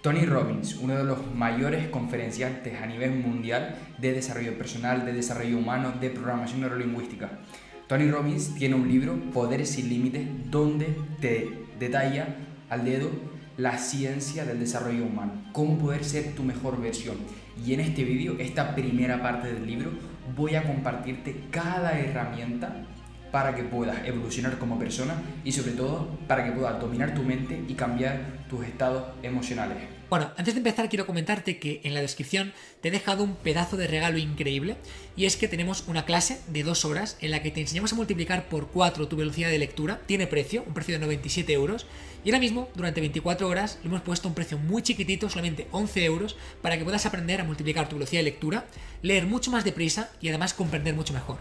Tony Robbins, uno de los mayores conferenciantes a nivel mundial de desarrollo personal, de desarrollo humano, de programación neurolingüística. Tony Robbins tiene un libro, Poderes sin Límites, donde te detalla al dedo la ciencia del desarrollo humano, cómo poder ser tu mejor versión. Y en este vídeo, esta primera parte del libro, voy a compartirte cada herramienta para que puedas evolucionar como persona y sobre todo para que puedas dominar tu mente y cambiar tus estados emocionales. Bueno, antes de empezar quiero comentarte que en la descripción te he dejado un pedazo de regalo increíble y es que tenemos una clase de 2 horas en la que te enseñamos a multiplicar por 4 tu velocidad de lectura. Tiene precio, un precio de 97 euros y ahora mismo durante 24 horas le hemos puesto un precio muy chiquitito, solamente 11 euros, para que puedas aprender a multiplicar tu velocidad de lectura, leer mucho más deprisa y además comprender mucho mejor.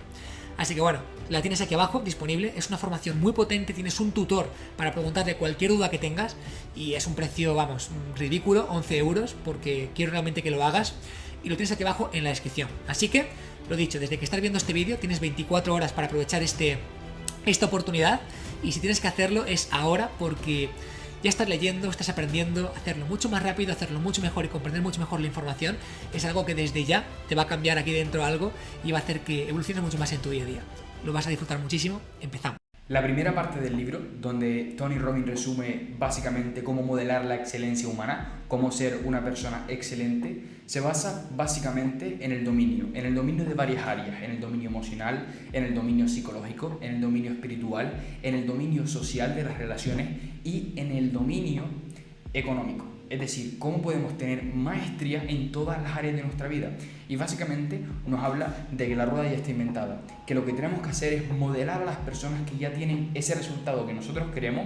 Así que bueno, la tienes aquí abajo disponible, es una formación muy potente, tienes un tutor para preguntarle cualquier duda que tengas y es un precio, vamos, ridículo, 11 euros, porque quiero realmente que lo hagas y lo tienes aquí abajo en la descripción. Así que, lo dicho, desde que estás viendo este vídeo tienes 24 horas para aprovechar esta oportunidad y si tienes que hacerlo es ahora porque ya estás leyendo, estás aprendiendo, hacerlo mucho más rápido, hacerlo mucho mejor y comprender mucho mejor la información es algo que desde ya te va a cambiar aquí dentro algo y va a hacer que evoluciones mucho más en tu día a día. Lo vas a disfrutar muchísimo. Empezamos. La primera parte del libro, donde Tony Robbins resume básicamente cómo modelar la excelencia humana, cómo ser una persona excelente, se basa básicamente en el dominio de varias áreas, en el dominio emocional, en el dominio psicológico, en el dominio espiritual, en el dominio social de las relaciones y en el dominio económico. Es decir, cómo podemos tener maestría en todas las áreas de nuestra vida. Y básicamente nos habla de que la rueda ya está inventada, que lo que tenemos que hacer es modelar a las personas que ya tienen ese resultado que nosotros queremos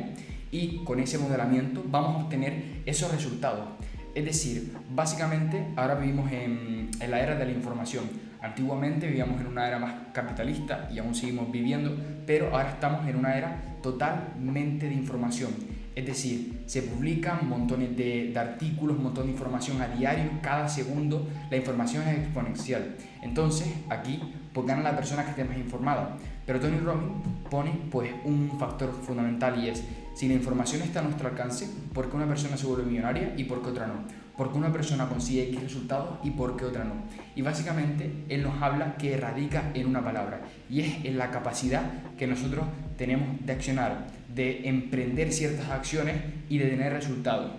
y con ese modelamiento vamos a obtener esos resultados. Es decir, básicamente ahora vivimos en la era de la información. Antiguamente vivíamos en una era más capitalista y aún seguimos viviendo, pero ahora estamos en una era totalmente de información. Es decir, se publican montones de artículos, un montón de información a diario, cada segundo, la información es exponencial. Entonces, aquí, pues gana la persona que esté más informada. Pero Tony Robbins pone pues un factor fundamental y es, si la información está a nuestro alcance, ¿por qué una persona se vuelve millonaria y por qué otra no? ¿Por qué una persona consigue X resultados y por qué otra no? Y básicamente, él nos habla que radica en una palabra y es en la capacidad que nosotros tenemos de accionar, de emprender ciertas acciones y de tener resultados.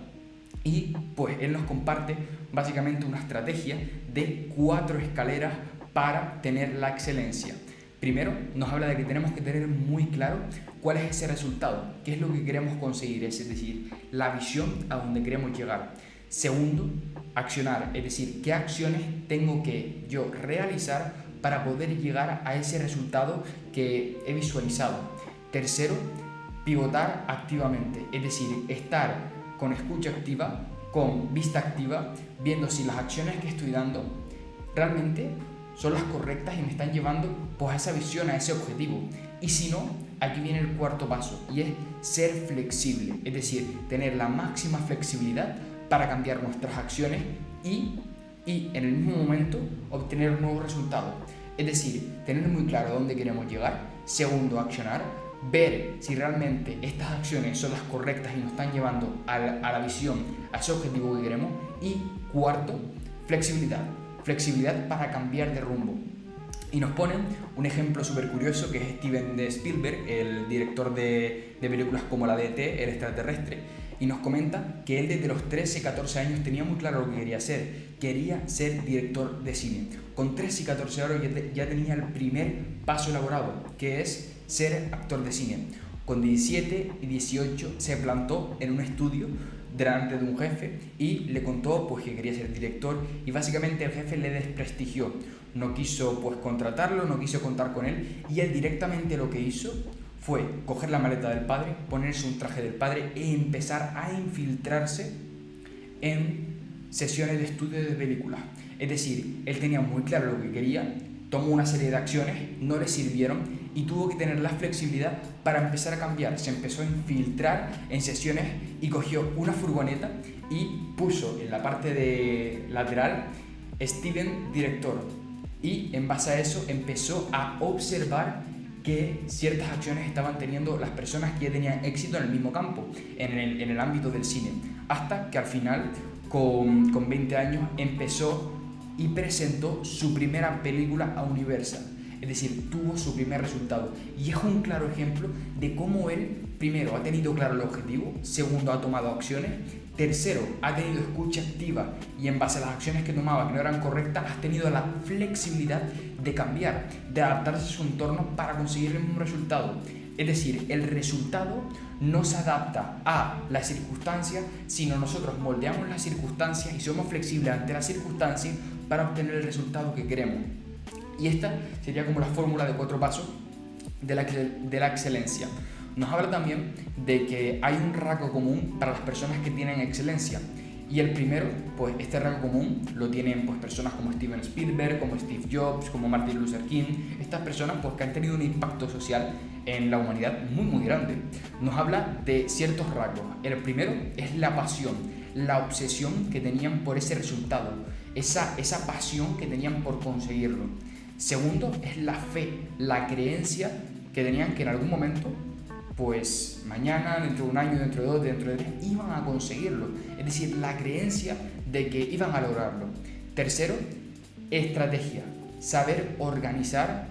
Y pues él nos comparte básicamente una estrategia de 4 escaleras para tener la excelencia. Primero, nos habla de que tenemos que tener muy claro cuál es ese resultado, qué es lo que queremos conseguir, es decir, la visión a donde queremos llegar. Segundo, accionar, es decir, qué acciones tengo que yo realizar para poder llegar a ese resultado que he visualizado. Tercero, pivotar activamente, es decir, estar con escucha activa, con vista activa, viendo si las acciones que estoy dando realmente son las correctas y me están llevando pues a esa visión, a ese objetivo. Y si no, aquí viene el cuarto paso y es ser flexible, es decir, tener la máxima flexibilidad para cambiar nuestras acciones y en el mismo momento obtener un nuevo resultado. Es decir, tener muy claro a dónde queremos llegar. Segundo, accionar, ver si realmente estas acciones son las correctas y nos están llevando a la visión, a ese objetivo que queremos. Y cuarto, flexibilidad. Flexibilidad para cambiar de rumbo. Y nos ponen un ejemplo súper curioso que es Steven Spielberg, el director de películas como la de E.T., el extraterrestre, y nos comenta que él desde los 13, 14 años tenía muy claro lo que quería hacer. Quería ser director de cine. Con 13 y 14 años ya tenía el primer paso elaborado, que es ser actor de cine. Con 17 y 18 se plantó en un estudio delante de un jefe y le contó pues que quería ser director y básicamente el jefe le desprestigió, no quiso pues contratarlo, no quiso contar con él y él directamente lo que hizo fue coger la maleta del padre, ponerse un traje del padre e empezar a infiltrarse en sesiones de estudio de películas. Es decir, él tenía muy claro lo que quería, tomó una serie de acciones, no le sirvieron y tuvo que tener la flexibilidad para empezar a cambiar. Se empezó a infiltrar en sesiones y cogió una furgoneta y puso en la parte de lateral Steven director y en base a eso empezó a observar que ciertas acciones estaban teniendo las personas que ya tenían éxito en el mismo campo, en el ámbito del cine, hasta que al final con 20 años, empezó y presentó su primera película a Universal. Es decir, tuvo su primer resultado. Y es un claro ejemplo de cómo él, primero, ha tenido claro el objetivo, segundo, ha tomado acciones, tercero, ha tenido escucha activa y en base a las acciones que tomaba que no eran correctas, ha tenido la flexibilidad de cambiar, de adaptarse a su entorno para conseguir el mismo resultado. Es decir, el resultado no se adapta a las circunstancias, sino nosotros moldeamos las circunstancias y somos flexibles ante las circunstancias para obtener el resultado que queremos. Y esta sería como la fórmula de 4 pasos de la excelencia. Nos habla también de que hay un rasgo común para las personas que tienen excelencia. Y el primero, pues este rasgo común lo tienen pues personas como Steven Spielberg, como Steve Jobs, como Martin Luther King. Estas personas pues que han tenido un impacto social en la humanidad muy grande. Nos habla de ciertos rasgos. El primero es la pasión, la obsesión que tenían por ese resultado, esa pasión que tenían por conseguirlo. Segundo es la fe, la creencia que tenían que en algún momento, pues mañana, dentro de un año, dentro de 2, dentro de 3, iban a conseguirlo. Es decir, la creencia de que iban a lograrlo. Tercero, estrategia, saber organizar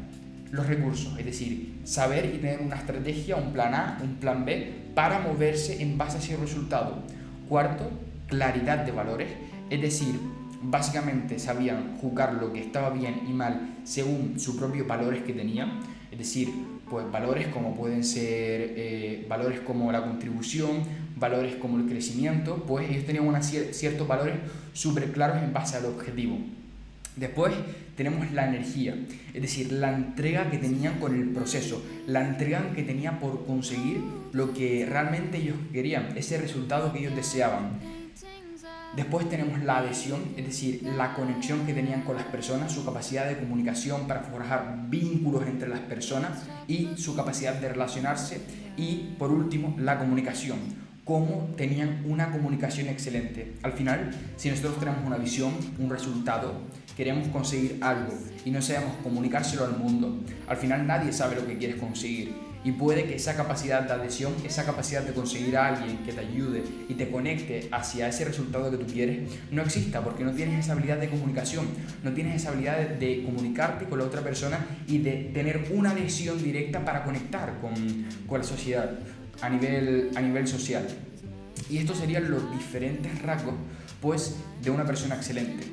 los recursos, es decir, saber y tener una estrategia, un plan A, un plan B, para moverse en base a ese resultado. Cuarto, claridad de valores, es decir, básicamente sabían juzgar lo que estaba bien y mal según sus propios valores que tenían, es decir, pues valores como pueden ser valores como la contribución, valores como el crecimiento, pues ellos tenían ciertos valores súper claros en base al objetivo. Después tenemos la energía, es decir, la entrega que tenían con el proceso, la entrega que tenían por conseguir lo que realmente ellos querían, ese resultado que ellos deseaban. Después tenemos la adhesión, es decir, la conexión que tenían con las personas, su capacidad de comunicación para forjar vínculos entre las personas y su capacidad de relacionarse. Y por último, la comunicación, cómo tenían una comunicación excelente. Al final, si nosotros tenemos una visión, un resultado, queremos conseguir algo y no sabemos comunicárselo al mundo, al final nadie sabe lo que quieres conseguir. Y puede que esa capacidad de adhesión, esa capacidad de conseguir a alguien que te ayude y te conecte hacia ese resultado que tú quieres, no exista porque no tienes esa habilidad de comunicación, no tienes esa habilidad de comunicarte con la otra persona y de tener una adhesión directa para conectar con la sociedad a nivel social. Y estos serían los diferentes rasgos pues, de una persona excelente.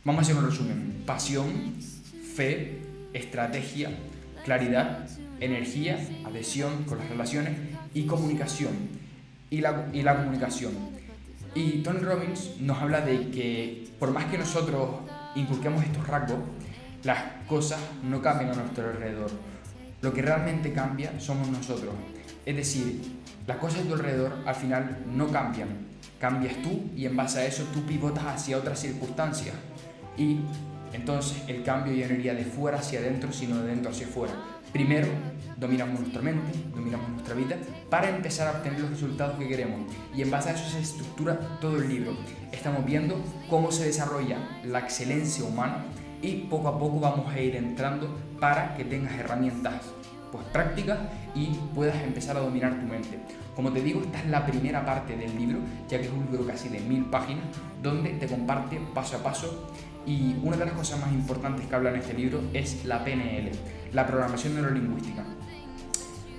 Vamos a hacer un resumen: pasión, fe, estrategia, claridad, energía, adhesión con las relaciones y comunicación. Y la comunicación. Y Tony Robbins nos habla de que por más que nosotros inculquemos estos rasgos, las cosas no cambian a nuestro alrededor. Lo que realmente cambia somos nosotros. Es decir, las cosas de tu alrededor al final no cambian. Cambias tú y en base a eso tú pivotas hacia otras circunstancias. Y entonces el cambio ya no iría de fuera hacia adentro, sino de dentro hacia fuera. Primero, dominamos nuestra mente, dominamos nuestra vida para empezar a obtener los resultados que queremos. Y en base a eso se estructura todo el libro. Estamos viendo cómo se desarrolla la excelencia humana y poco a poco vamos a ir entrando para que tengas herramientas pues, prácticas y puedas empezar a dominar tu mente. Como te digo, esta es la primera parte del libro, ya que es un libro casi de 1000 páginas, donde te comparte paso a paso. Y una de las cosas más importantes que habla en este libro es la PNL, la programación neurolingüística.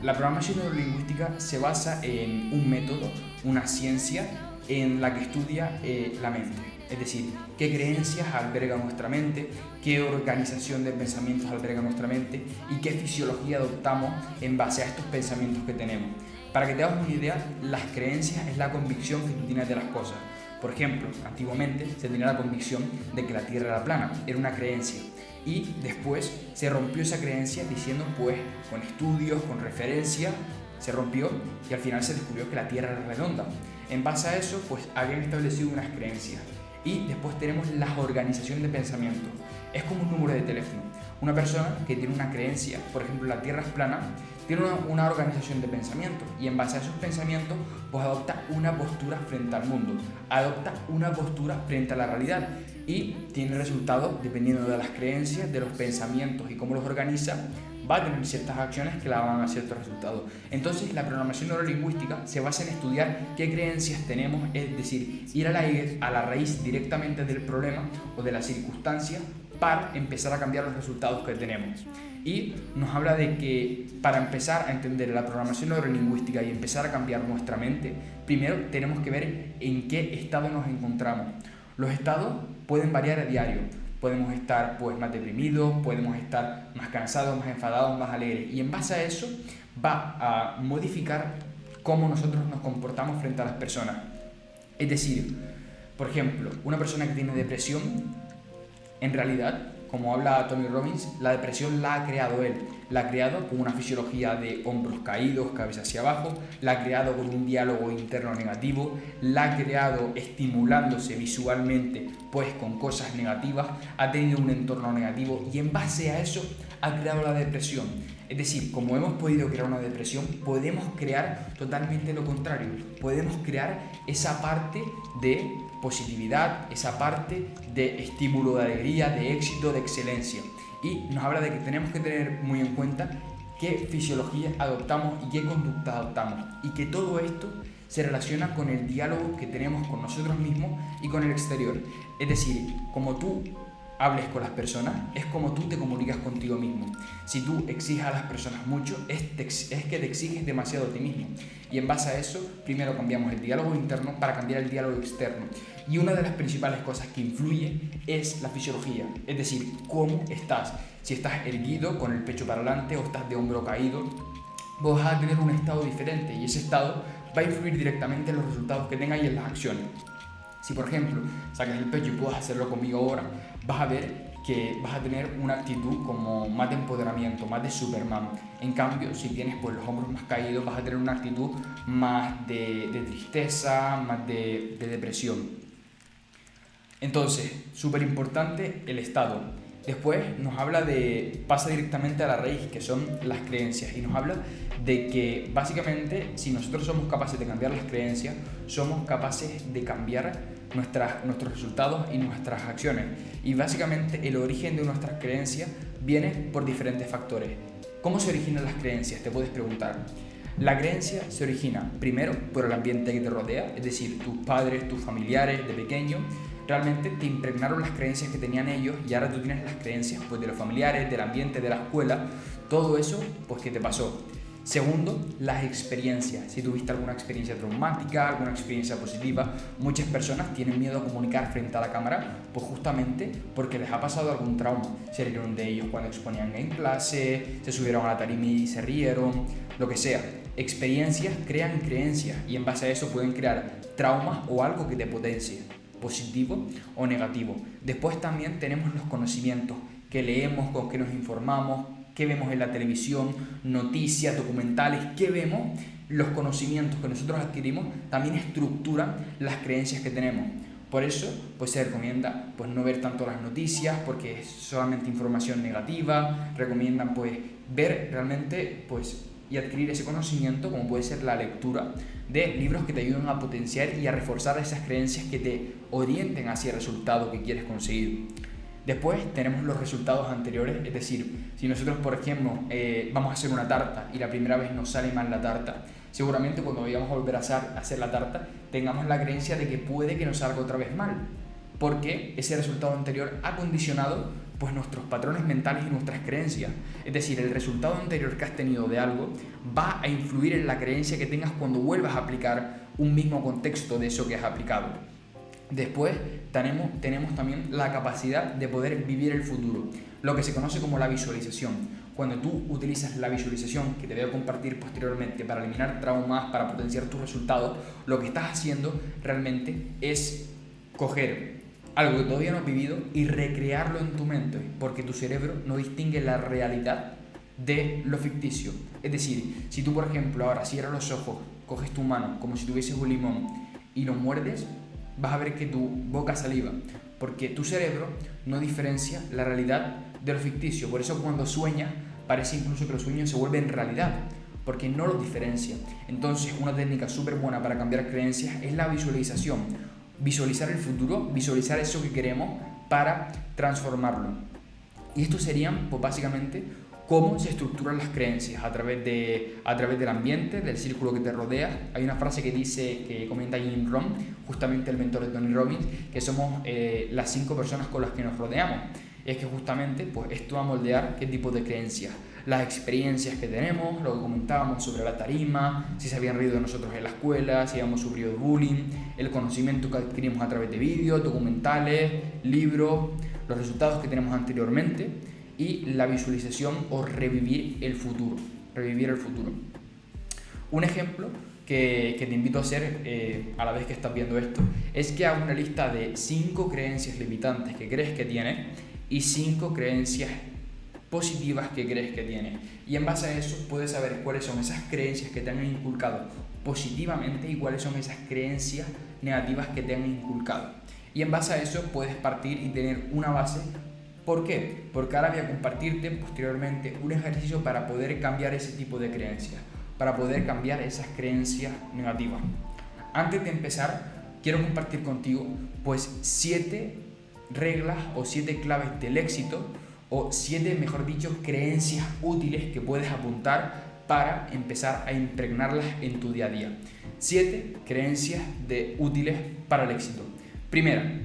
La programación neurolingüística se basa en un método, una ciencia en la que estudia la mente. Es decir, qué creencias alberga nuestra mente, qué organización de pensamientos alberga nuestra mente y qué fisiología adoptamos en base a estos pensamientos que tenemos. Para que te hagas una idea, las creencias es la convicción que tú tienes de las cosas. Por ejemplo, antiguamente se tenía la convicción de que la Tierra era plana, era una creencia. Y después se rompió esa creencia diciendo, pues, con estudios, con referencia, se rompió y al final se descubrió que la Tierra era redonda. En base a eso, pues, habían establecido unas creencias. Y después tenemos la organización de pensamiento. Es como un número de teléfono. Una persona que tiene una creencia, por ejemplo, la Tierra es plana, tiene una organización de pensamiento y en base a esos pensamientos pues adopta una postura frente al mundo, adopta una postura frente a la realidad y tiene resultados dependiendo de las creencias, de los pensamientos y cómo los organiza, va a tener ciertas acciones que la van a ciertos resultados. Entonces, la programación neurolingüística se basa en estudiar qué creencias tenemos, es decir, ir a la raíz directamente del problema o de la circunstancia para empezar a cambiar los resultados que tenemos. Y nos habla de que para empezar a entender la programación neurolingüística y empezar a cambiar nuestra mente, primero tenemos que ver en qué estado nos encontramos. Los estados pueden variar a diario. Podemos estar pues más deprimidos, podemos estar más cansados, más enfadados, más alegres. Y en base a eso va a modificar cómo nosotros nos comportamos frente a las personas. Es decir, por ejemplo, una persona que tiene depresión, en realidad, como habla Tony Robbins, la depresión la ha creado él. La ha creado con una fisiología de hombros caídos, cabeza hacia abajo, la ha creado con un diálogo interno negativo, la ha creado estimulándose visualmente pues con cosas negativas, ha tenido un entorno negativo y en base a eso ha creado la depresión. Es decir, como hemos podido crear una depresión, podemos crear totalmente lo contrario. Podemos crear esa parte de positividad, esa parte de estímulo, de alegría, de éxito, de excelencia. Y nos habla de que tenemos que tener muy en cuenta qué fisiología adoptamos y qué conducta adoptamos. Y que todo esto se relaciona con el diálogo que tenemos con nosotros mismos y con el exterior. Es decir, como tú hables con las personas, es como tú te comunicas contigo mismo. Si tú exiges a las personas mucho, es que te exiges demasiado a ti mismo. Y en base a eso, primero cambiamos el diálogo interno para cambiar el diálogo externo. Y una de las principales cosas que influye es la fisiología, es decir, cómo estás. Si estás erguido, con el pecho para adelante, o estás de hombro caído, vas a tener un estado diferente y ese estado va a influir directamente en los resultados que tengas y en las acciones. Si por ejemplo sacas el pecho y puedes hacerlo conmigo ahora, vas a ver que vas a tener una actitud como más de empoderamiento, más de Superman. En cambio, si tienes pues los hombros más caídos, vas a tener una actitud más de tristeza, más de depresión. Entonces, súper importante el estado. Después nos habla pasa directamente a la raíz, que son las creencias, y nos habla de que básicamente si nosotros somos capaces de cambiar las creencias, somos capaces de cambiar nuestros resultados y nuestras acciones. Y básicamente el origen de nuestras creencias viene por diferentes factores. ¿Cómo se originan las creencias? Te puedes preguntar. La creencia se origina primero por el ambiente que te rodea, es decir, tus padres, tus familiares de pequeño, realmente te impregnaron las creencias que tenían ellos y ahora tú tienes las creencias pues, de los familiares, del ambiente, de la escuela, todo eso pues que te pasó. Segundo, las experiencias. Si tuviste alguna experiencia traumática, alguna experiencia positiva, muchas personas tienen miedo a comunicar frente a la cámara, pues justamente porque les ha pasado algún trauma. Se rieron de ellos cuando exponían en clase, se subieron a la tarima y se rieron, lo que sea. Experiencias crean creencias y en base a eso pueden crear traumas o algo que te potencie, positivo o negativo. Después también tenemos los conocimientos que leemos, con que nos informamos, que vemos en la televisión, noticias, documentales, que vemos, los conocimientos que nosotros adquirimos también estructuran las creencias que tenemos. Por eso pues se recomienda pues, no ver tanto las noticias porque es solamente información negativa, recomiendan pues, ver realmente pues, y adquirir ese conocimiento como puede ser la lectura de libros que te ayuden a potenciar y a reforzar esas creencias que te orienten hacia el resultado que quieres conseguir. Después tenemos los resultados anteriores, es decir, si nosotros por ejemplo vamos a hacer una tarta y la primera vez nos sale mal la tarta, seguramente cuando vayamos a volver a hacer la tarta tengamos la creencia de que puede que nos salga otra vez mal, porque ese resultado anterior ha condicionado pues, nuestros patrones mentales y nuestras creencias. Es decir, el resultado anterior que has tenido de algo va a influir en la creencia que tengas cuando vuelvas a aplicar un mismo contexto de eso que has aplicado. Después tenemos también la capacidad de poder vivir el futuro, lo que se conoce como la visualización. Cuando tú utilizas la visualización, que te voy a compartir posteriormente, para eliminar traumas, para potenciar tus resultados, lo que estás haciendo realmente es coger algo que todavía no has vivido y recrearlo en tu mente, porque tu cerebro no distingue la realidad de lo ficticio. Es decir, si tú por ejemplo ahora cierras los ojos, coges tu mano como si tuvieses un limón y lo muerdes, vas a ver que tu boca saliva, porque tu cerebro no diferencia la realidad de lo ficticio. Por eso cuando sueñas, parece incluso que los sueños se vuelven realidad, porque no los diferencia. Entonces, una técnica súper buena para cambiar creencias es la visualización. Visualizar el futuro, visualizar eso que queremos para transformarlo. Y estos serían, pues básicamente, cómo se estructuran las creencias a través del ambiente, del círculo que te rodea. Hay una frase que comenta Jim Rohn, justamente el mentor de Tony Robbins, que somos las 5 personas con las que nos rodeamos. Es que justamente pues, esto va a moldear qué tipo de creencias, las experiencias que tenemos, lo que comentábamos sobre la tarima, si se habían reído de nosotros en la escuela, si habíamos sufrido bullying, el conocimiento que adquirimos a través de vídeos, documentales, libros, los resultados que tenemos anteriormente y la visualización o revivir el futuro. Un ejemplo que te invito a hacer a la vez que estás viendo esto es que hagas una lista de 5 creencias limitantes que crees que tienes y 5 creencias positivas que crees que tienes, y en base a eso puedes saber cuáles son esas creencias que te han inculcado positivamente y cuáles son esas creencias negativas que te han inculcado, y en base a eso puedes partir y tener una base. ¿Por qué? Porque ahora voy a compartirte posteriormente un ejercicio para poder cambiar ese tipo de creencias, para poder cambiar esas creencias negativas. Antes de empezar, quiero compartir contigo pues 7 reglas o 7 claves del éxito, o 7, mejor dicho, creencias útiles que puedes apuntar para empezar a impregnarlas en tu día a día. 7 creencias útiles para el éxito. Primera,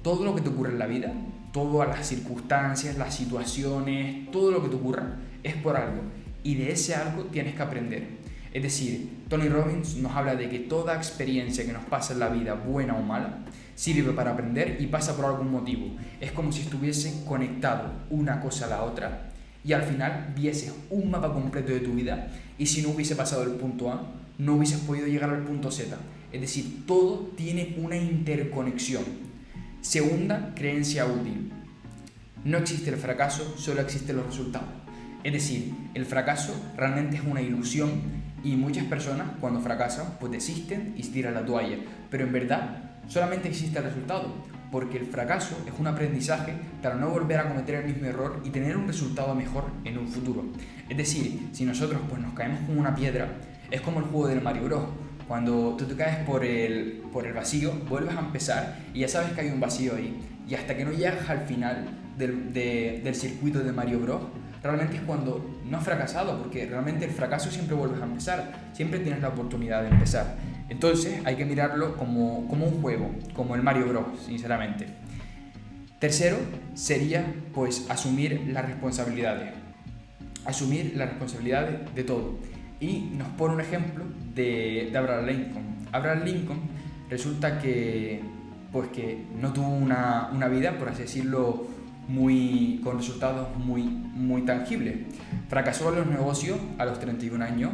todo lo que te ocurre en la vida, todas las circunstancias, las situaciones, todo lo que te ocurra es por algo, y de ese algo tienes que aprender. Es decir, Tony Robbins nos habla de que toda experiencia que nos pasa en la vida, buena o mala, sirve para aprender y pasa por algún motivo. Es como si estuviese conectado una cosa a la otra y al final vieses un mapa completo de tu vida, y si no hubiese pasado el punto A, no hubieses podido llegar al punto Z. Es decir, todo tiene una interconexión. Segunda creencia útil: no existe el fracaso, solo existen los resultados. Es decir, el fracaso realmente es una ilusión, y muchas personas cuando fracasan pues desisten y se tiran la toalla, pero en verdad solamente existe el resultado, porque el fracaso es un aprendizaje para no volver a cometer el mismo error y tener un resultado mejor en un futuro. Es decir, si nosotros pues nos caemos con una piedra, es como el juego del Mario Bros. Cuando tú te caes por el vacío, vuelves a empezar y ya sabes que hay un vacío ahí, y hasta que no llegas al final del circuito de Mario Bros, realmente es cuando no has fracasado, porque realmente el fracaso siempre vuelves a empezar, siempre tienes la oportunidad de empezar. Entonces hay que mirarlo como un juego, como el Mario Bros, sinceramente. Tercero sería pues asumir las responsabilidades de todo. Y nos pone un ejemplo de Abraham Lincoln. Abraham Lincoln resulta que no tuvo una vida, por así decirlo, con resultados muy tangibles. Fracasó en los negocios a los 31 años,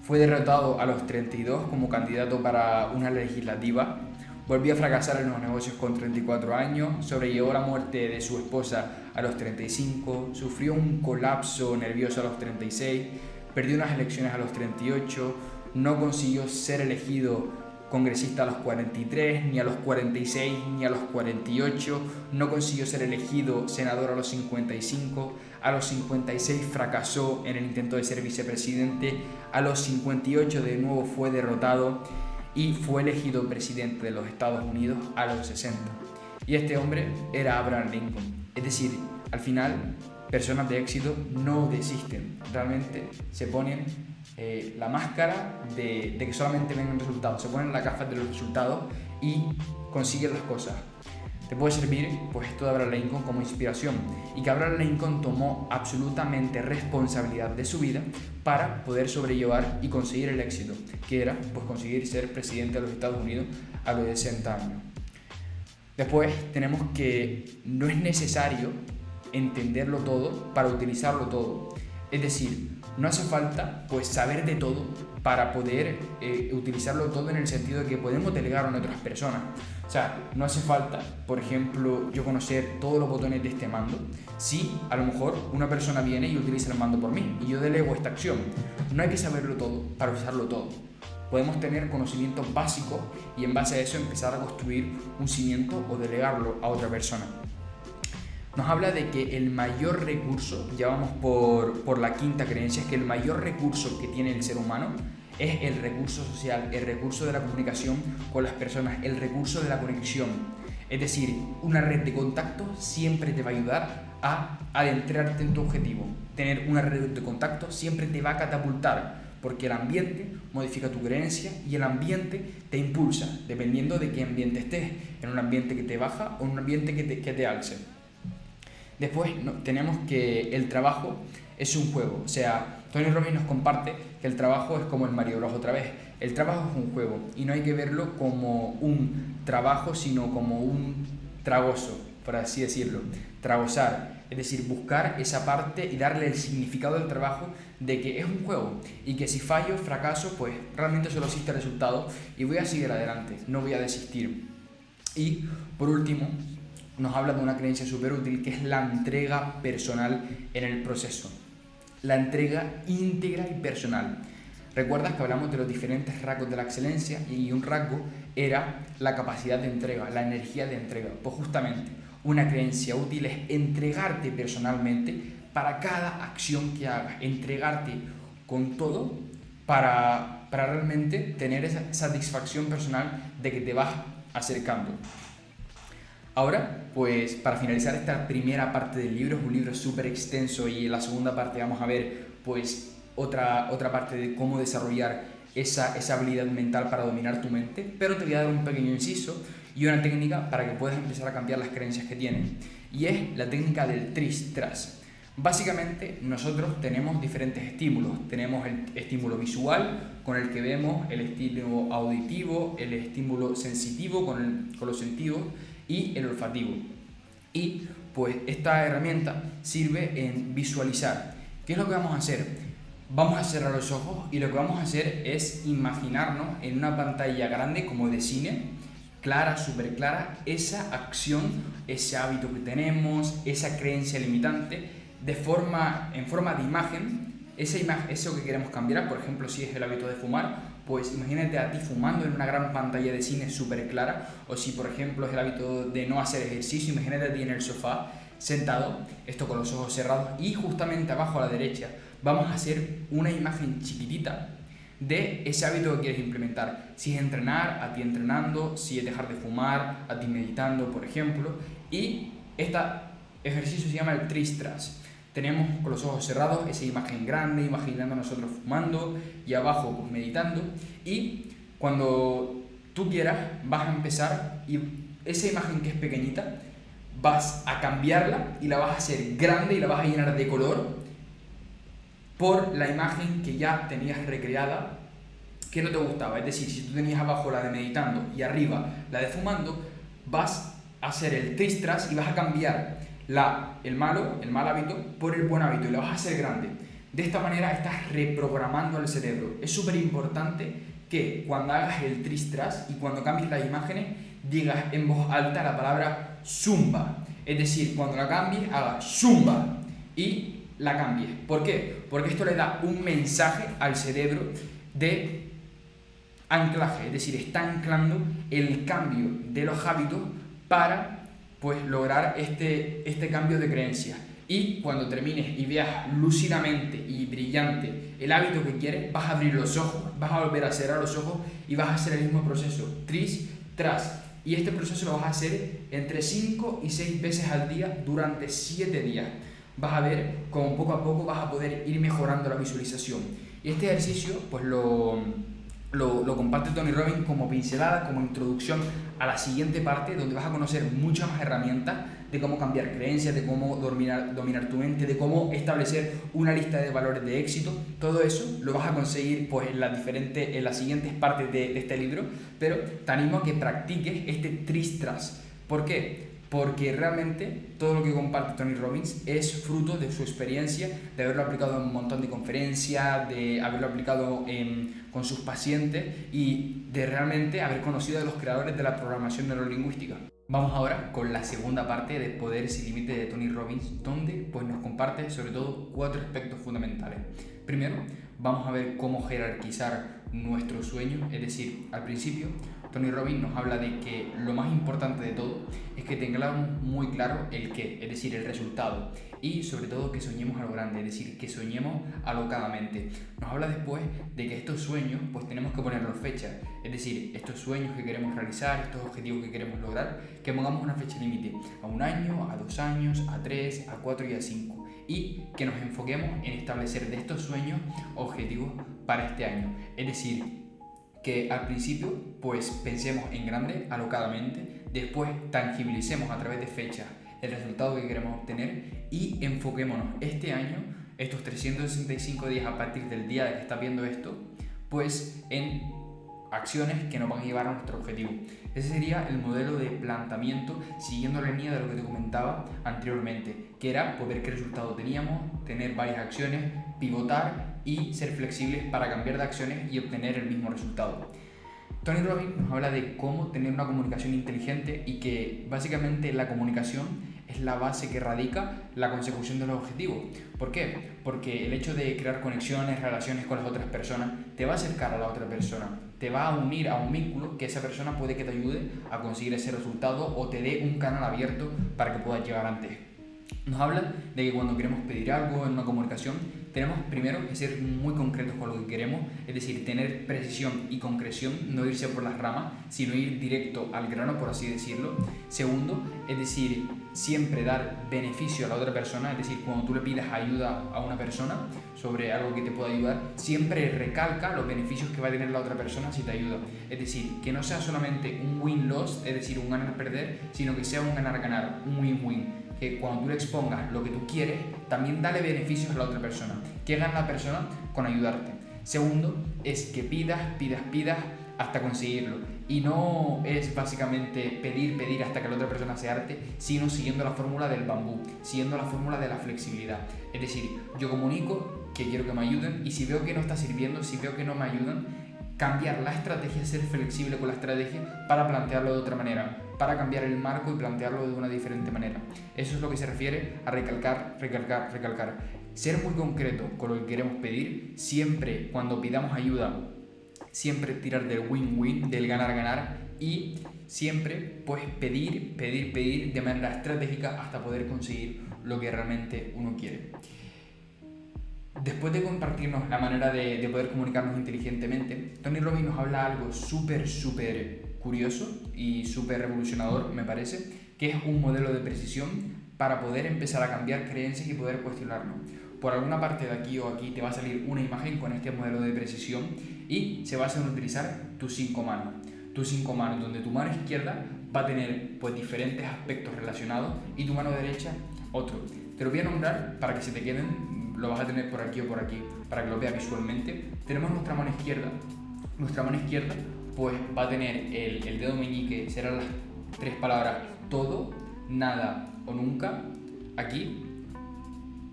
fue derrotado a los 32 como candidato para una legislativa, volvió a fracasar en los negocios con 34 años, sobrellevó la muerte de su esposa a los 35, sufrió un colapso nervioso a los 36, perdió unas elecciones a los 38, no consiguió ser elegido congresista a los 43, ni a los 46, ni a los 48, no consiguió ser elegido senador a los 55, a los 56 fracasó en el intento de ser vicepresidente, a los 58 de nuevo fue derrotado y fue elegido presidente de los Estados Unidos a los 60. Y este hombre era Abraham Lincoln. Es decir, al final, personas de éxito no desisten, realmente se ponen la máscara de que solamente ven resultados, se ponen las gafas de los resultados y consiguen las cosas. Te puede servir pues esto de Abraham Lincoln como inspiración, y que Abraham Lincoln tomó absolutamente responsabilidad de su vida para poder sobrellevar y conseguir el éxito, que era pues conseguir ser presidente de los Estados Unidos a los 60 años. Después tenemos que no es necesario entenderlo todo para utilizarlo todo. Es decir, no hace falta pues saber de todo para poder utilizarlo todo, en el sentido de que podemos delegarlo en otras personas. O sea, no hace falta, por ejemplo, yo conocer todos los botones de este mando. Si a lo mejor una persona viene y utiliza el mando por mí y yo delego esta acción, no hay que saberlo todo para usarlo todo. Podemos tener conocimientos básicos y en base a eso empezar a construir un cimiento o delegarlo a otra persona. Nos habla de que el mayor recurso, ya vamos por la quinta creencia, es que el mayor recurso que tiene el ser humano es el recurso social, el recurso de la comunicación con las personas, el recurso de la conexión. Es decir, una red de contactos siempre te va a ayudar a adentrarte en tu objetivo. Tener una red de contactos siempre te va a catapultar, porque el ambiente modifica tu creencia y el ambiente te impulsa, dependiendo de qué ambiente estés, en un ambiente que te baja o en un ambiente que te alce. Después tenemos que el trabajo es un juego, o sea, Tony Robbins nos comparte que el trabajo es como el Mario Bros otra vez. El trabajo es un juego y no hay que verlo como un trabajo, sino como un tragoso, por así decirlo. Tragosar, es decir, buscar esa parte y darle el significado del trabajo de que es un juego y que si fallo, fracaso, pues realmente solo existe el resultado y voy a seguir adelante, no voy a desistir. Y por último, nos habla de una creencia súper útil que es la entrega personal en el proceso. La entrega íntegra y personal. ¿Recuerdas que hablamos de los diferentes rasgos de la excelencia? Y un rasgo era la capacidad de entrega, la energía de entrega. Pues justamente, una creencia útil es entregarte personalmente para cada acción que hagas. Entregarte con todo para realmente tener esa satisfacción personal de que te vas acercando. Ahora, pues para finalizar esta primera parte del libro, es un libro súper extenso y en la segunda parte vamos a ver pues otra parte de cómo desarrollar esa habilidad mental para dominar tu mente, pero te voy a dar un pequeño inciso y una técnica para que puedas empezar a cambiar las creencias que tienes, y es la técnica del tris-tras. Básicamente nosotros tenemos diferentes estímulos. Tenemos el estímulo visual, con el que vemos, el estímulo auditivo, el estímulo sensitivo con los sentidos y el olfativo. Y pues esta herramienta sirve en visualizar. ¿Qué es lo que vamos a hacer? Vamos a cerrar los ojos y lo que vamos a hacer es imaginarnos en una pantalla grande como de cine, clara, súper clara, esa acción, ese hábito que tenemos, esa creencia limitante, en forma de imagen, eso que queremos cambiar. Por ejemplo, si es el hábito de fumar, pues imagínate a ti fumando en una gran pantalla de cine súper clara, o si por ejemplo es el hábito de no hacer ejercicio, imagínate a ti en el sofá sentado, esto con los ojos cerrados, y justamente abajo a la derecha vamos a hacer una imagen chiquitita de ese hábito que quieres implementar. Si es entrenar, a ti entrenando; si es dejar de fumar, a ti meditando, por ejemplo. Y este ejercicio se llama el tris-tras. Tenemos con los ojos cerrados esa imagen grande, imaginando a nosotros fumando, y abajo pues meditando. Y cuando tú quieras vas a empezar, y esa imagen que es pequeñita vas a cambiarla y la vas a hacer grande y la vas a llenar de color por la imagen que ya tenías recreada que no te gustaba. Es decir, si tú tenías abajo la de meditando y arriba la de fumando, vas a hacer el tris-tras y vas a cambiar el mal hábito por el buen hábito y lo vas a hacer grande. De esta manera estás reprogramando al cerebro. Es súper importante que cuando hagas el tris-tras y cuando cambies las imágenes digas en voz alta la palabra zumba. Es decir, cuando la cambies, hagas zumba y la cambies. ¿Por qué? Porque esto le da un mensaje al cerebro de anclaje. Es decir, está anclando el cambio de los hábitos para pues lograr este cambio de creencia. Y cuando termines y veas lúcidamente y brillante el hábito que quieres, vas a abrir los ojos, vas a volver a cerrar los ojos y vas a hacer el mismo proceso, tris-tras. Y este proceso lo vas a hacer entre 5 y 6 veces al día durante 7 días. Vas a ver cómo poco a poco vas a poder ir mejorando la visualización. Y este ejercicio pues lo comparte Tony Robbins como pincelada, como introducción a la siguiente parte, donde vas a conocer muchas más herramientas de cómo cambiar creencias, de cómo dominar tu mente, de cómo establecer una lista de valores de éxito. Todo eso lo vas a conseguir pues en las siguientes partes de este libro, pero te animo a que practiques este tris-tras. ¿Por qué? Porque realmente todo lo que comparte Tony Robbins es fruto de su experiencia, de haberlo aplicado en un montón de conferencias, de haberlo aplicado con sus pacientes y de realmente haber conocido a los creadores de la programación neurolingüística. Vamos ahora con la segunda parte de Poder sin Límites de Tony Robbins, donde pues, nos comparte sobre todo 4 aspectos fundamentales. Primero, vamos a ver cómo jerarquizar nuestro sueño, es decir, al principio Tony Robbins nos habla de que lo más importante de todo es que tengamos muy claro el qué, es decir, el resultado, y sobre todo que soñemos a lo grande, es decir, que soñemos alocadamente. Nos habla después de que estos sueños pues tenemos que ponerlos fecha, es decir, estos sueños que queremos realizar, estos objetivos que queremos lograr, que pongamos una fecha límite a 1 año, a 2 años, a 3, a 4 y a 5, y que nos enfoquemos en establecer de estos sueños objetivos para este año, es decir, que al principio pues pensemos en grande, alocadamente, después tangibilicemos a través de fechas el resultado que queremos obtener y enfoquémonos este año, estos 365 días a partir del día de que estás viendo esto, pues en acciones que nos van a llevar a nuestro objetivo. Ese sería el modelo de planteamiento siguiendo la línea de lo que te comentaba anteriormente, que era poder qué resultado teníamos, tener varias acciones, pivotar y ser flexibles para cambiar de acciones y obtener el mismo resultado. Tony Robbins nos habla de cómo tener una comunicación inteligente y que básicamente la comunicación es la base que radica la consecución de los objetivos. ¿Por qué? Porque el hecho de crear conexiones, relaciones con las otras personas te va a acercar a la otra persona, te va a unir a un vínculo que esa persona puede que te ayude a conseguir ese resultado o te dé un canal abierto para que puedas llegar antes. Nos habla de que cuando queremos pedir algo en una comunicación tenemos primero que ser muy concretos con lo que queremos, es decir, tener precisión y concreción, no irse por las ramas, sino ir directo al grano, por así decirlo. Segundo, es decir, siempre dar beneficio a la otra persona, es decir, cuando tú le pidas ayuda a una persona sobre algo que te pueda ayudar, siempre recalca los beneficios que va a tener la otra persona si te ayuda. Es decir, que no sea solamente un win-loss, es decir, un ganar-perder, sino que sea un ganar-ganar, un win-win. Que cuando tú le expongas lo que tú quieres, también dale beneficios a la otra persona. ¿Qué gana la persona con ayudarte? Segundo, es que pidas hasta conseguirlo. Y no es básicamente pedir hasta que la otra persona se harte, sino siguiendo la fórmula del bambú, siguiendo la fórmula de la flexibilidad. Es decir, yo comunico que quiero que me ayuden y si veo que no está sirviendo, si veo que no me ayudan, cambiar la estrategia, ser flexible con la estrategia para plantearlo de otra manera, para cambiar el marco y plantearlo de una diferente manera. Eso es lo que se refiere a recalcar. Ser muy concreto con lo que queremos pedir, siempre cuando pidamos ayuda, siempre tirar del win-win, del ganar-ganar y siempre pues pedir de manera estratégica hasta poder conseguir lo que realmente uno quiere. Después de compartirnos la manera de poder comunicarnos inteligentemente, Tony Robbins nos habla algo súper curioso y súper revolucionador, me parece, que es un modelo de precisión para poder empezar a cambiar creencias y poder cuestionarnos. Por alguna parte de aquí o aquí te va a salir una imagen con este modelo de precisión y se basa en utilizar tus 5 manos. Tus 5 manos, donde tu mano izquierda va a tener pues diferentes aspectos relacionados y tu mano derecha otro. Te lo voy a nombrar para que se te queden. Lo vas a tener por aquí o por aquí para que lo veas visualmente. Tenemos nuestra mano izquierda. Nuestra mano izquierda pues va a tener el dedo meñique, serán las 3 palabras todo, nada o nunca. Aquí,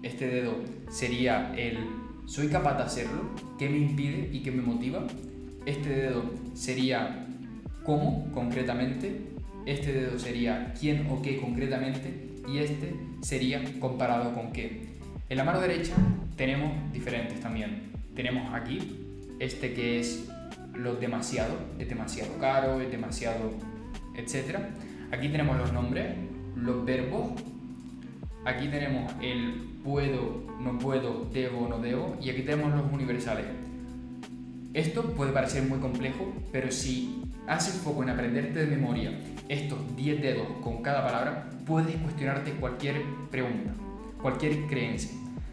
este dedo sería el soy capaz de hacerlo, qué me impide y qué me motiva. Este dedo sería cómo concretamente. Este dedo sería quién o qué concretamente. Y este sería comparado con qué. En la mano derecha tenemos diferentes también. Tenemos aquí este que es lo demasiado, es demasiado caro, es demasiado, etc. Aquí tenemos los nombres, los verbos. Aquí tenemos el puedo, no puedo, debo, no debo. Y aquí tenemos los universales. Esto puede parecer muy complejo, pero si haces foco en aprenderte de memoria estos 10 dedos con cada palabra, puedes cuestionarte cualquier pregunta, cualquier creencia.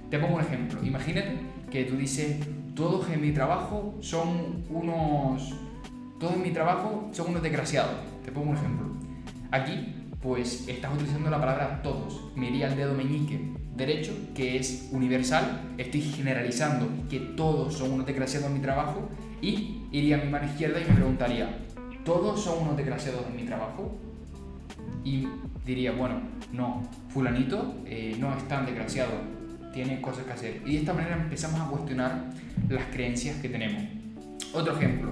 Te pongo un ejemplo. Imagínate que tú dices, todos en mi trabajo son unos desgraciados. Te pongo un ejemplo. Aquí, pues, estás utilizando la palabra todos. Me iría al dedo meñique derecho, que es universal. Estoy generalizando que todos son unos desgraciados en mi trabajo. Y iría a mi mano izquierda y me preguntaría, ¿todos son unos desgraciados en mi trabajo? Y diría, bueno, no, fulanito no es tan desgraciado, tiene cosas que hacer. Y de esta manera empezamos a cuestionar las creencias que tenemos. Otro ejemplo.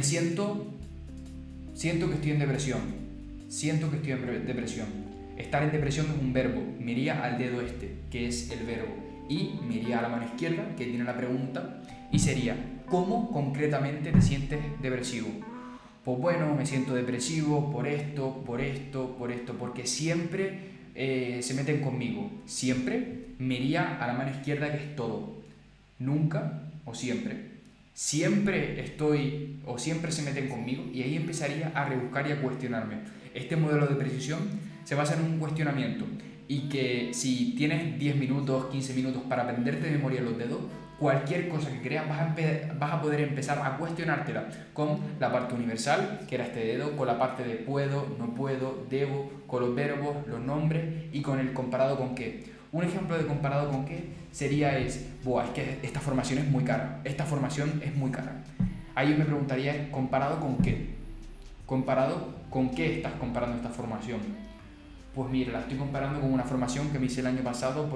Siento que estoy en depresión. Siento que estoy en depresión. Estar en depresión es un verbo. Me iría al dedo este, que es el verbo. Y me iría a la mano izquierda, que tiene la pregunta. Y sería, ¿cómo concretamente te sientes depresivo? pues bueno, me siento depresivo por esto, porque siempre se meten conmigo. Siempre me iría a la mano izquierda, que es todo. Nunca o siempre. Siempre estoy o siempre se meten conmigo, y ahí empezaría a rebuscar y a cuestionarme. Este modelo de precisión se basa en un cuestionamiento, y que si tienes 10 minutos, 15 minutos para aprenderte de memoria los dedos, cualquier cosa que creas vas a poder empezar a cuestionártela con la parte universal, que era este dedo, con la parte de puedo, no puedo, debo, con los verbos, los nombres, y con el comparado con qué. Un ejemplo de comparado con qué sería es que esta formación es muy cara, esta formación es muy cara. Ahí yo me preguntaría, ¿comparado con qué? ¿Comparado con qué estás comparando esta formación? Pues mira, la estoy comparando con una formación que me hice el año pasado,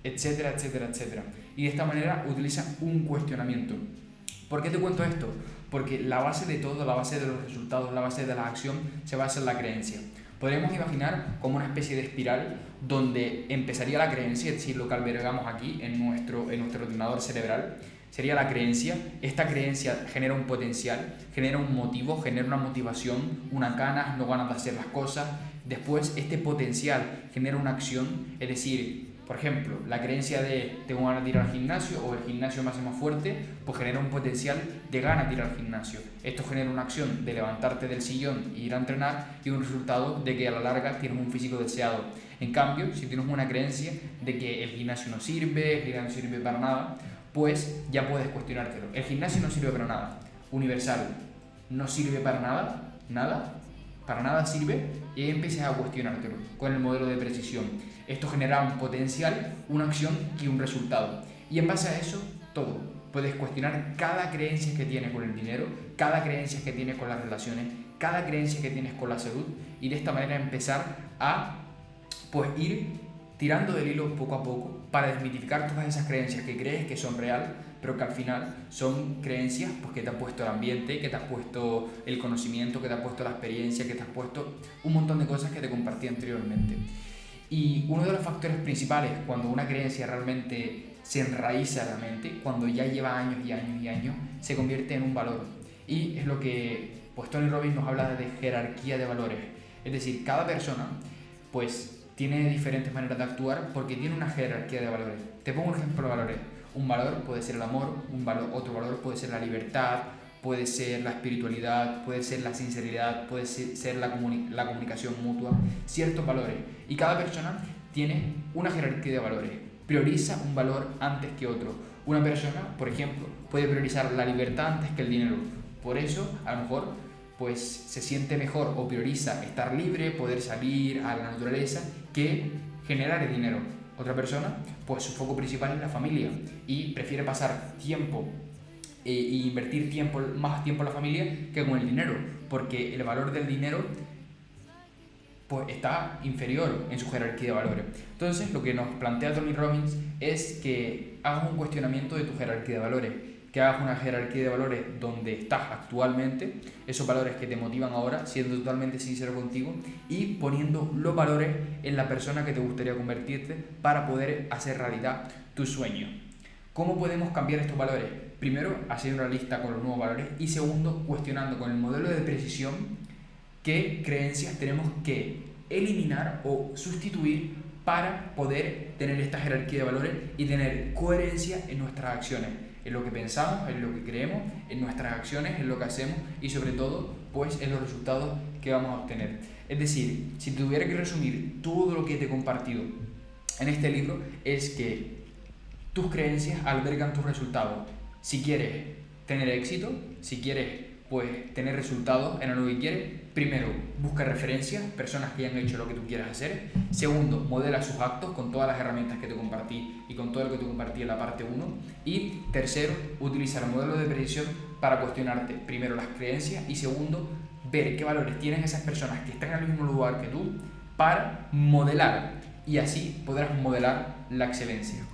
etcétera, etcétera, etcétera. Y de esta manera utiliza un cuestionamiento. ¿Por qué te cuento esto? Porque la base de todo, la base de los resultados, la base de la acción, se basa en la creencia. Podríamos imaginar como una especie de espiral donde empezaría la creencia, es decir, lo que albergamos aquí en nuestro ordenador cerebral, sería la creencia. Esta creencia genera un potencial, genera un motivo, genera una motivación, unas ganas, no ganas de hacer las cosas. Después, este potencial genera una acción, es decir, por ejemplo, la creencia de tengo ganas de ir al gimnasio, o el gimnasio me hace más fuerte, pues genera un potencial de ganas de ir al gimnasio. Esto genera una acción de levantarte del sillón e ir a entrenar, y un resultado de que a la larga tienes un físico deseado. En cambio, si tienes una creencia de que el gimnasio no sirve para nada, pues ya puedes cuestionártelo. El gimnasio no sirve para nada. Universal, no sirve para nada, para nada sirve, y ahí empiezas a cuestionártelo con el modelo de precisión. Esto genera un potencial, una acción y un resultado. Y en base a eso, todo. Puedes cuestionar cada creencia que tienes con el dinero, cada creencia que tienes con las relaciones, cada creencia que tienes con la salud, y de esta manera empezar a ir tirando del hilo poco a poco para desmitificar todas esas creencias que crees que son real, pero que al final son creencias que te ha puesto el ambiente, que te ha puesto el conocimiento, que te ha puesto la experiencia, que te ha puesto un montón de cosas que te compartí anteriormente. Y uno de los factores principales cuando una creencia realmente se enraiza en la mente, cuando ya lleva años y años y años, se convierte en un valor. Y es lo que Tony Robbins nos habla de jerarquía de valores. Es decir, cada persona tiene diferentes maneras de actuar porque tiene una jerarquía de valores. Te pongo un ejemplo de valores. Un valor puede ser el amor, otro valor puede ser la libertad, puede ser la espiritualidad, puede ser la sinceridad, puede ser la comunicación mutua, ciertos valores. Y cada persona tiene una jerarquía de valores, prioriza un valor antes que otro. Una persona, por ejemplo, puede priorizar la libertad antes que el dinero. Por eso, a lo mejor, se siente mejor o prioriza estar libre, poder salir a la naturaleza, que generar el dinero. Otra persona, su foco principal es la familia y prefiere pasar tiempo e invertir más tiempo en la familia que con el dinero, porque el valor del dinero está inferior en su jerarquía de valores. Entonces, lo que nos plantea Tony Robbins es que hagas un cuestionamiento de tu jerarquía de valores, que hagas una jerarquía de valores donde estás actualmente, esos valores que te motivan ahora, siendo totalmente sincero contigo y poniendo los valores en la persona que te gustaría convertirte para poder hacer realidad tu sueño. ¿Cómo podemos cambiar estos valores? Primero, haciendo una lista con los nuevos valores, y segundo, cuestionando con el modelo de precisión qué creencias tenemos que eliminar o sustituir para poder tener esta jerarquía de valores y tener coherencia en nuestras acciones, en lo que pensamos, en lo que creemos, en nuestras acciones, en lo que hacemos y sobre todo en los resultados que vamos a obtener. Es decir, si tuviera que resumir todo lo que te he compartido en este libro, es que tus creencias albergan tus resultados. Si quieres tener éxito, si quieres tener resultados en lo que quieres, primero, busca referencias, personas que hayan hecho lo que tú quieras hacer. Segundo, modela sus actos con todas las herramientas que te compartí y con todo lo que te compartí en la parte 1. Y tercero, utiliza el modelo de precisión para cuestionarte, primero, las creencias, y segundo, ver qué valores tienen esas personas que están en el mismo lugar que tú para modelar, y así podrás modelar la excelencia.